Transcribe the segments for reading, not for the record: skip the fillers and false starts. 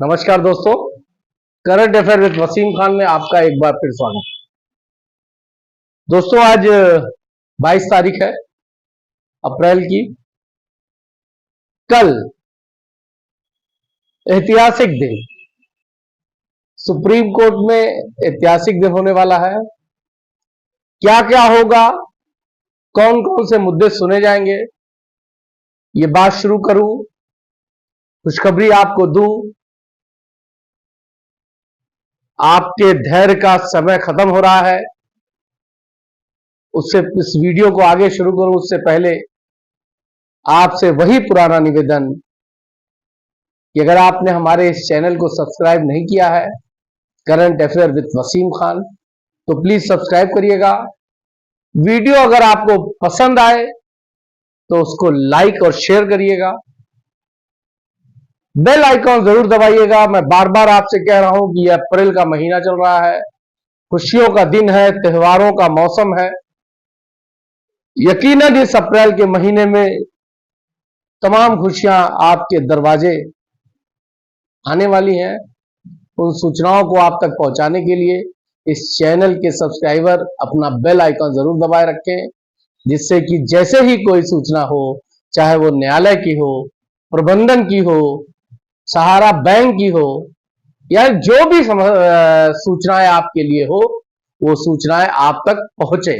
नमस्कार दोस्तों, current affair with Wasim Khan में आपका एक बार फिर स्वागत। दोस्तों, आज 22 तारीख है अप्रैल की। कल ऐतिहासिक दिन, सुप्रीम कोर्ट में ऐतिहासिक दिन होने वाला है। क्या क्या होगा, कौन कौन से मुद्दे सुने जाएंगे, ये बात शुरू करूं, खुशखबरी आपको दूं। आपके धैर्य का समय खत्म हो रहा है। उससे इस वीडियो को आगे शुरू करूं उससे पहले आपसे वही पुराना निवेदन कि अगर आपने हमारे इस चैनल को सब्सक्राइब नहीं किया है, current affair with Wasim Khan, तो प्लीज सब्सक्राइब करिएगा। वीडियो अगर आपको पसंद आए तो उसको लाइक और शेयर करिएगा। बेल आइकॉन जरूर दबाइएगा। मैं बार बार आपसे कह रहा हूं कि यह अप्रैल का महीना चल रहा है, खुशियों का दिन है, त्योहारों का मौसम है। यकीनन इस अप्रैल के महीने में तमाम खुशियां आपके दरवाजे आने वाली हैं। उन सूचनाओं को आप तक पहुंचाने के लिए इस चैनल के सब्सक्राइबर अपना बेल आइकॉन जरूर दबाए रखें, जिससे कि जैसे ही कोई सूचना हो, चाहे वो न्यायालय की हो, प्रबंधन की हो, सहारा बैंक की हो, या जो भी सूचनाएं आपके लिए हो, वो सूचनाएं आप तक पहुंचे,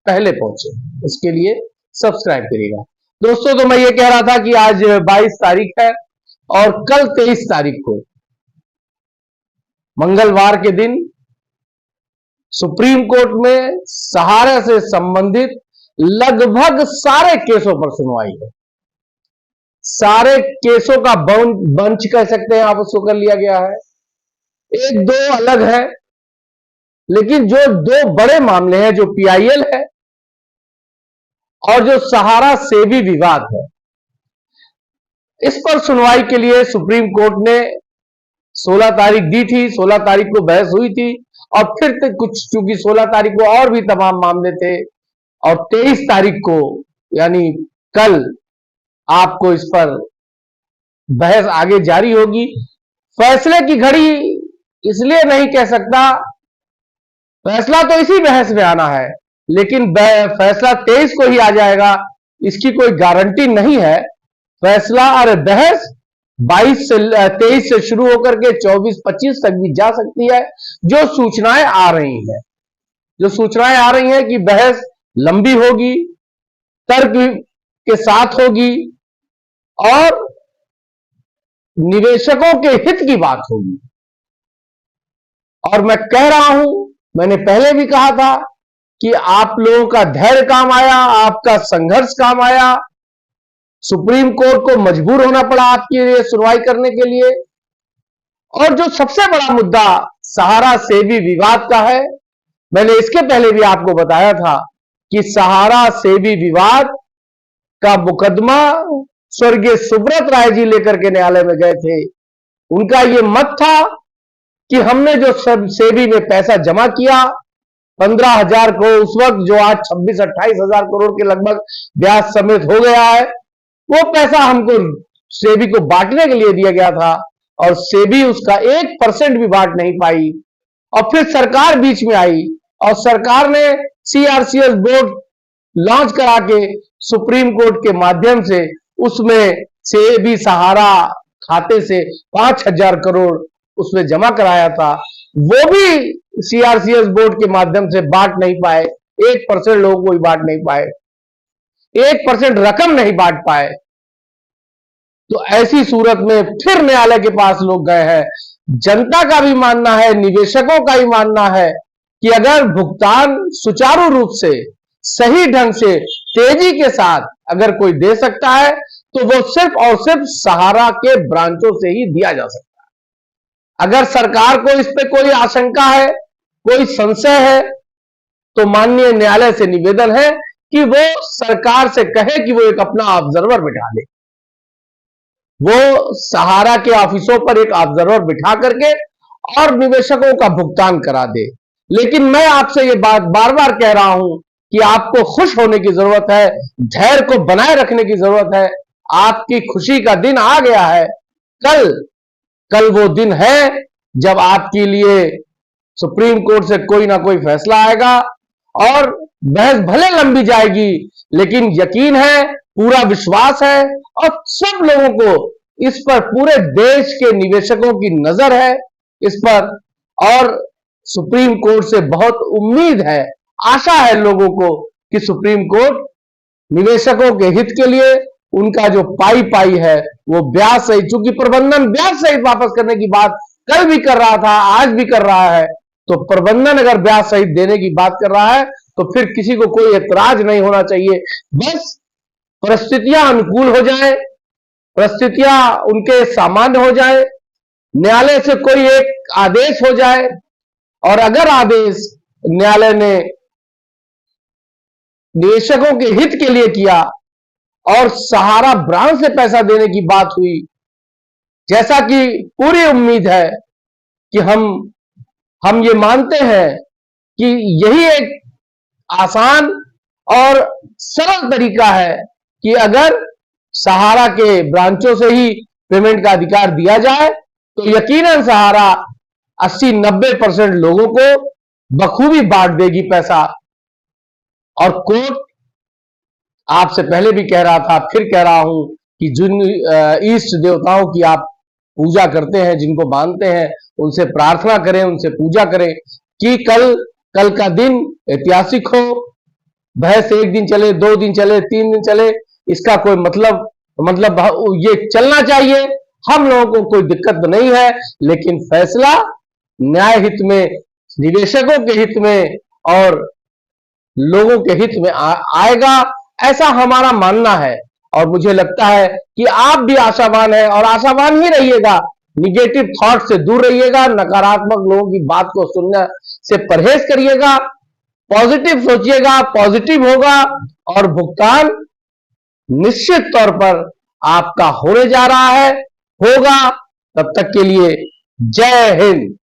पहले पहुंचे। इसके लिए सब्सक्राइब करिएगा। दोस्तों, तो मैं ये कह रहा था कि आज 22 तारीख है और कल 23 तारीख को मंगलवार के दिन सुप्रीम कोर्ट में सहारा से संबंधित लगभग सारे केसों पर सुनवाई है। सारे केसों का बंच कह सकते हैं आप उसको कर लिया गया है। एक दो अलग है, लेकिन जो दो बड़े मामले हैं, जो पीआईएल है और जो सहारा सेबी विवाद है, इस पर सुनवाई के लिए सुप्रीम कोर्ट ने 16 तारीख दी थी। 16 तारीख को बहस हुई थी और फिर कुछ, चूंकि 16 तारीख को और भी तमाम मामले थे, और 23 तारीख को यानी कल आपको इस पर बहस आगे जारी होगी। फैसले की घड़ी इसलिए नहीं कह सकता, फैसला तो इसी बहस में आना है, लेकिन फैसला 23 को ही आ जाएगा इसकी कोई गारंटी नहीं है। फैसला और बहस 23 से शुरू होकर के 24-25 तक भी जा सकती है। जो सूचनाएं आ रही हैं कि बहस लंबी होगी, तर्क के साथ होगी और निवेशकों के हित की बात होगी। और मैं कह रहा हूं, मैंने पहले भी कहा था कि आप लोगों का धैर्य काम आया, आपका संघर्ष काम आया। सुप्रीम कोर्ट को मजबूर होना पड़ा आपके लिए सुनवाई करने के लिए। और जो सबसे बड़ा मुद्दा सहारा सेबी विवाद का है, मैंने इसके पहले भी आपको बताया था कि सहारा सेबी विवाद का मुकदमा स्वर्गीय सुब्रत राय जी लेकर के न्यायालय में गए थे। उनका यह मत था कि हमने जो सेबी में पैसा जमा किया 15,000 करोड़, उस वक्त जो आज 26-28 हजार करोड़ के लगभग ब्याज समेत हो गया है, वो पैसा हमको सेबी को बांटने के लिए दिया गया था और सेबी उसका 1% भी बांट नहीं पाई। और फिर सरकार बीच में आई और सरकार ने सीआरसीएस बोर्ड लॉन्च करा के सुप्रीम कोर्ट के माध्यम से उसमें सेबी सहारा खाते से 5,000 करोड़ उसमें जमा कराया था। वो भी सीआरसीएस बोर्ड के माध्यम से बांट नहीं पाए, 1% लोगों को भी बांट नहीं पाए, 1% रकम नहीं बांट पाए। तो ऐसी सूरत में फिर न्यायालय के पास लोग गए हैं। जनता का भी मानना है, निवेशकों का भी मानना है कि अगर भुगतान सुचारू रूप से, सही ढंग से, तेजी के साथ अगर कोई दे सकता है तो वो सिर्फ और सिर्फ सहारा के ब्रांचों से ही दिया जा सकता है। अगर सरकार को इस पे कोई आशंका है, कोई संशय है, तो माननीय न्यायालय से निवेदन है कि वो सरकार से कहे कि वो एक अपना ऑब्जर्वर बिठा ले। वो सहारा के ऑफिसों पर एक ऑब्जर्वर बिठा करके और निवेशकों का भुगतान करा दे। लेकिन मैं आपसे ये बात बार बार कह रहा हूं कि आपको खुश होने की जरूरत है, धैर्य को बनाए रखने की जरूरत है। आपकी खुशी का दिन आ गया है। कल कल वो दिन है जब आपके लिए सुप्रीम कोर्ट से कोई ना कोई फैसला आएगा और बहस भले लंबी जाएगी, लेकिन यकीन है, पूरा विश्वास है और सब लोगों को इस पर, पूरे देश के निवेशकों की नजर है इस पर, और सुप्रीम कोर्ट से बहुत उम्मीद है, आशा है लोगों को कि सुप्रीम कोर्ट निवेशकों के हित के लिए उनका जो पाई है वो ब्याज सहित, चूंकि प्रबंधन ब्याज सहित वापस करने की बात कल भी कर रहा था, आज भी कर रहा है, तो प्रबंधन अगर ब्याज सहित देने की बात कर रहा है तो फिर किसी को कोई एतराज नहीं होना चाहिए। बस परिस्थितियां अनुकूल हो जाए, परिस्थितियां उनके सामान्य हो जाए, न्यायालय से कोई एक आदेश हो जाए, और अगर आदेश न्यायालय ने निवेशकों के हित के लिए किया और सहारा ब्रांड से पैसा देने की बात हुई, जैसा कि पूरी उम्मीद है कि हम ये मानते हैं कि यही एक आसान और सरल तरीका है कि अगर सहारा के ब्रांचों से ही पेमेंट का अधिकार दिया जाए तो यकीनन सहारा 80-90% लोगों को बखूबी बांट देगी पैसा। और कोर्ट, आपसे पहले भी कह रहा था, फिर कह रहा हूं कि जिन इष्ट देवताओं की आप पूजा करते हैं, जिनको मानते हैं, उनसे प्रार्थना करें, उनसे पूजा करें कि कल का दिन ऐतिहासिक हो। बहस 1 दिन चले, 2 दिन चले, 3 दिन चले, इसका कोई मतलब ये चलना चाहिए। हम लोगों को कोई दिक्कत नहीं है, लेकिन फैसला न्याय हित में, निवेशकों के हित में और लोगों के हित में आएगा, ऐसा हमारा मानना है। और मुझे लगता है कि आप भी आशावान हैं और आशावान ही रहिएगा। निगेटिव थॉट से दूर रहिएगा, नकारात्मक लोगों की बात को सुनने से परहेज करिएगा, पॉजिटिव सोचिएगा, पॉजिटिव होगा और भुगतान निश्चित तौर पर आपका होने जा रहा है, होगा। तब तक के लिए जय हिंद।